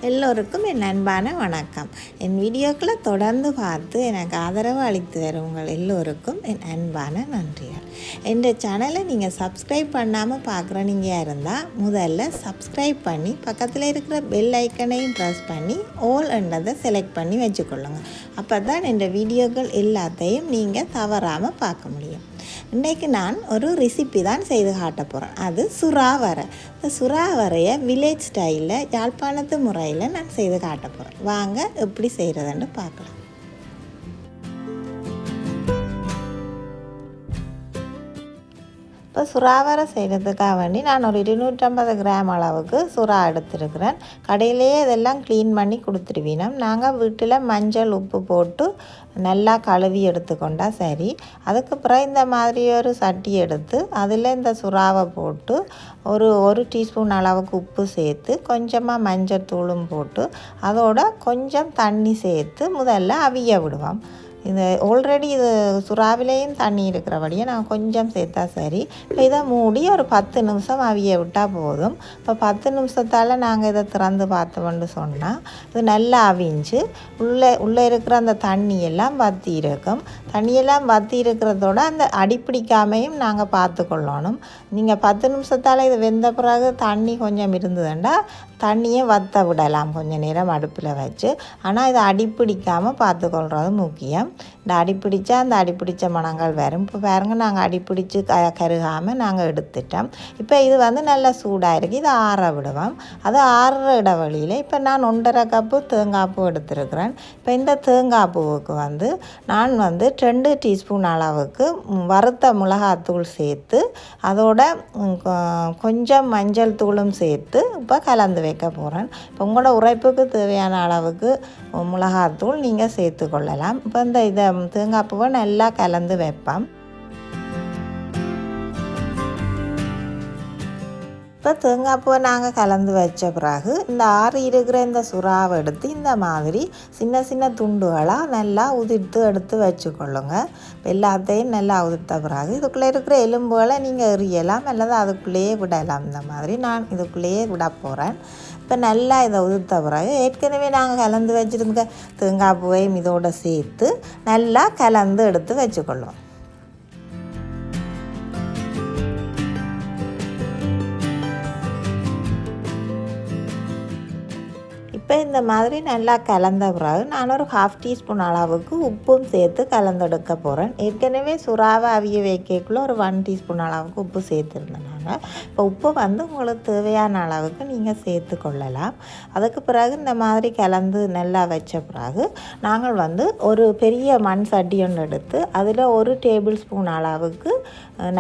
எல்லோருக்கும் என் அன்பான வணக்கம். என் வீடியோக்களை தொடர்ந்து பார்த்து எனக்கு ஆதரவு அளித்து வரும் உங்கள் எல்லோருக்கும் என் அன்பான நன்றிகள். என் சேனலை நீங்கள் சப்ஸ்கிரைப் பண்ணாமல் பார்க்குற நீங்கள் இருந்தால் முதல்ல சப்ஸ்கிரைப் பண்ணி பக்கத்தில் இருக்கிற பெல் ஐக்கனையும் ப்ரெஸ் பண்ணி ஆல் என்றதை செலக்ட் பண்ணி வச்சுக்கொள்ளுங்க. அப்போ தான் இந்த வீடியோக்கள் எல்லாத்தையும் நீங்கள் தவறாமல் பார்க்க முடியும். இன்றைக்கு நான் ஒரு ரெசிபி தான் செய்து காட்ட போகிறேன். அது சுறா வரை. இந்த சுறா வரையை வில்லேஜ் ஸ்டைலில் யாழ்ப்பாணத்து முறையில் நான் செய்து காட்ட போகிறேன். வாங்க எப்படி செய்கிறதுன்னு பார்க்கலாம். இப்போ சுறாவரை செய்கிறதுக்காக வேண்டி நான் ஒரு 250 கிராம் அளவுக்கு சுறா எடுத்துருக்கிறேன். கடையிலேயே இதெல்லாம் க்ளீன் பண்ணி கொடுத்துருவீங்க. நாங்கள் வீட்டில் மஞ்சள் உப்பு போட்டு நல்லா கழுவி எடுத்துக்கொண்டா சரி. அதுக்கப்புறம் இந்த மாதிரி ஒரு சட்டி எடுத்து அதில் இந்த சுறாவை போட்டு ஒரு டீஸ்பூன் அளவுக்கு உப்பு சேர்த்து கொஞ்சமாக மஞ்சள் தூளும் போட்டு அதோட கொஞ்சம் தண்ணி சேர்த்து முதல்ல அவிய விடுவோம். இது ஆல்ரெடி இது சுறாவிலேயும் தண்ணி இருக்கிறபடியே நான் கொஞ்சம் சேர்த்தா சரி. இப்போ இதை மூடி ஒரு 10 நிமிஷம் அவிய விட்டால் போதும். இப்போ 10 நிமிஷத்தால் நாங்கள் இதை திறந்து பார்த்தோம்னு சொன்னால் இது நல்லா அவிஞ்சு உள்ளே இருக்கிற அந்த தண்ணியெல்லாம் வற்றி இருக்கும். தண்ணியெல்லாம் வற்றி இருக்கிறதோட அந்த அடிப்பிடிக்காமையும் நாங்கள் பார்த்து கொள்ளணும். நீங்கள் 10 நிமிஷத்தால் இது வெந்த பிறகு தண்ணி கொஞ்சம் இருந்ததுண்டா தண்ணியை வற்ற விடலாம் கொஞ்சம் நேரம் அடுப்பில் வச்சு. ஆனால் இதை அடிப்பிடிக்காமல் பார்த்துக்கொள்வது முக்கியம். இந்த அடிப்பிடிச்சா அந்த அடிப்பிடிச்ச மணங்கள் வரும். இப்போ பாருங்க நாங்கள் அடிப்பிடிச்சு கருகாமல் நாங்கள் எடுத்துட்டோம். இப்போ இது நல்லா சூடாக இருக்குது. இதை ஆற விடுவோம். அது ஆறுற இடைவெளியில் இப்போ நான் 1.5 கப்பு தேங்காய் பூ எடுத்துருக்கிறேன். இப்போ இந்த தேங்காய் பூவுக்கு நான் 2 டீஸ்பூன் அளவுக்கு வறுத்த மிளகாத்தூள் சேர்த்து அதோட கொஞ்சம் மஞ்சள் தூளும் சேர்த்து இப்போ கலந்து வைக்க போகிறேன். இப்போ உங்களோட உரைப்புக்கு தேவையான அளவுக்கு மிளகாத்தூள் நீங்கள் சேர்த்து கொள்ளலாம். இப்போ இதை தேங்காய் பூவை நல்லா கலந்து வைப்பேன். இப்போ தேங்காய் பூவை நாங்கள் கலந்து வச்ச பிறகு இந்த ஆறி இருக்கிற இந்த சுறாவை எடுத்து இந்த மாதிரி சின்ன சின்ன துண்டுகளாக நல்லா உதிர்த்து எடுத்து வச்சுக்கொள்ளுங்க. எல்லாத்தையும் நல்லா உதிர்த்த பிறகு இதுக்குள்ளே இருக்கிற எலும்புகளை நீங்கள் எறியலாம் அல்லது அதுக்குள்ளேயே விடலாம். இந்த மாதிரி நான் இதுக்குள்ளேயே விட போகிறேன். இப்போ நல்லா இதை உதிர்த்த பிறகு ஏற்கனவே நாங்கள் கலந்து வச்சுருந்த தேங்காய் பூவையும் இதோடு சேர்த்து நல்லா கலந்து எடுத்து வச்சுக்கொள்ளுவோம். இப்போ இந்த மாதிரி நல்லா கலந்த பிறகு நான் ஒரு 1/2 டீஸ்பூன் அளவுக்கு உப்பும் சேர்த்து கலந்தெடுக்க போகிறேன். ஏற்கனவே சுறாவை அவிய வைக்கக்குள்ளே ஒரு 1 டீஸ்பூன் அளவுக்கு உப்பு சேர்த்துருந்தேன். இப்போ உப்பு உங்களுக்கு தேவையான அளவுக்கு நீங்கள் சேர்த்து கொள்ளலாம். அதுக்கு பிறகு இந்த மாதிரி கலந்து நல்லா வச்ச பிறகு நாங்கள் ஒரு பெரிய மண் சட்டி ஒன்று எடுத்து அதில் 1 டேபிள் ஸ்பூன் அளவுக்கு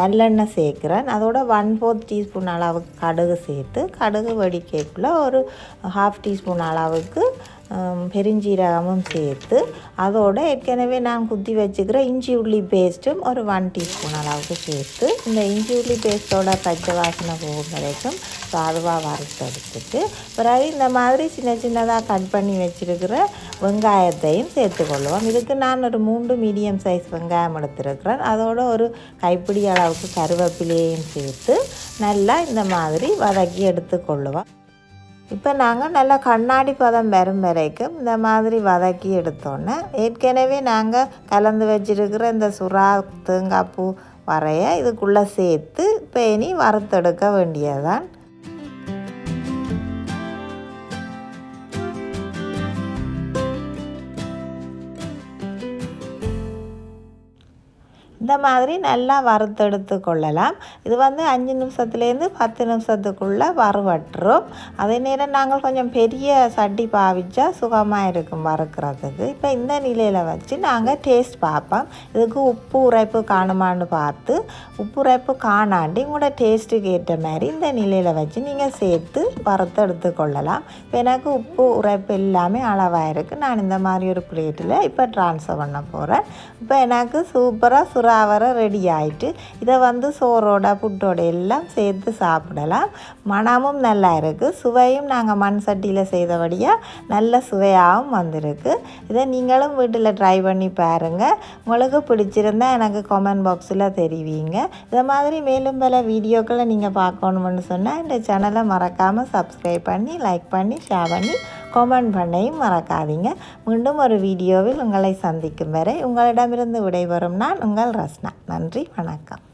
நல்லெண்ணெய் சேர்க்குறேன். அதோட 1/4 டீஸ்பூன் அளவுக்கு கடுகு சேர்த்து கடுகு வெடிக்கக்குள்ளே ஒரு 1/2 டீஸ்பூன் அளவுக்கு பெருஞ்சீரகமும் சேர்த்து அதோட ஏற்கனவே நான் குத்தி வச்சுக்கிற இஞ்சி உள்ளி பேஸ்ட்டும் ஒரு 1 டீஸ்பூன் அளவுக்கு சேர்த்து இந்த இஞ்சி உள்ளி பேஸ்ட்டோட பச்சை வாசனை போகும் வரைக்கும் சாதுவாக வறுத்து எடுத்துட்டு பிறகு இந்த மாதிரி சின்ன சின்னதாக கட் பண்ணி வச்சுருக்கிற வெங்காயத்தையும் சேர்த்துக்கொள்ளுவோம். இதுக்கு நான் ஒரு 3 மீடியம் சைஸ் வெங்காயம் எடுத்துருக்கிறேன். அதோட ஒரு கைப்பிடி அளவுக்கு கருவேப்பிலையும் சேர்த்து நல்லா இந்த மாதிரி வதக்கி எடுத்துக்கொள்ளுவோம். இப்போ நாங்கள் நல்லா கண்ணாடி பதம் வரும் வரைக்கும் இந்த மாதிரி வதக்கி எடுத்தோன்னே ஏற்கனவே நாங்கள் கலந்து வச்சுருக்கிற இந்த சுறா தேங்காய் பூ வரைய இதுக்குள்ளே சேர்த்து இப்போ இனி வறுத்தெடுக்க வேண்டியதுதான். இந்த மாதிரி நல்லா வறுத்தெடுத்து கொள்ளலாம். இது 5 நிமிஷத்துலேருந்து 10 நிமிஷத்துக்குள்ளே வறுவட்டுரும். அதே நேரம் நாங்கள் கொஞ்சம் பெரிய சட்டி பாவிச்சா சுகமாக இருக்கும் வறுக்கிறதுக்கு. இப்போ இந்த நிலையில் வச்சு நாங்கள் டேஸ்ட் பார்ப்போம். இதுக்கு உப்பு உரைப்பு காணுமான்னு பார்த்து உப்பு உரைப்பு காணாண்டி உங்களோட டேஸ்ட்டுக்கு ஏற்ற மாதிரி இந்த நிலையில் வச்சு நீங்கள் சேர்த்து வறுத்து எடுத்து கொள்ளலாம். இப்போ எனக்கு உப்பு உரைப்பு எல்லாமே அளவாக இருக்குது. நான் இந்த மாதிரி ஒரு பிளேட்டில் இப்போ ட்ரான்ஸ்ஃபர் பண்ண போகிறேன். இப்போ எனக்கு சூப்பராக சுறா வரை ரெடி ஆகிட்டு இதை சோறோட புட்டோட எல்லாம் சேர்த்து சாப்பிடலாம். மணமும் நல்லா இருக்குது. சுவையும் நாங்கள் மண் சட்டியில் செய்தபடியாக நல்ல சுவையாகவும் வந்திருக்கு. இதை நீங்களும் வீட்டில் ட்ரை பண்ணி பாருங்கள். உங்களுக்கு பிடிச்சிருந்தால் எனக்கு கமெண்ட் பாக்ஸில் தெரிவிங்க. இதை மாதிரி மேலும் பல வீடியோக்களை நீங்கள் பார்க்கணுமென்னு சொன்னால் இந்த சேனலை மறக்காமல் சப்ஸ்கிரைப் பண்ணி லைக் பண்ணி ஷேர் பண்ணி கமெண்ட் பண்ணையும் மறக்காதீங்க. மீண்டும் ஒரு வீடியோவில் உங்களை சந்திக்கும் வரை உங்களிடமிருந்து விடைபெறும் நான் உங்கள் ரஸ்னா. நன்றி, வணக்கம்.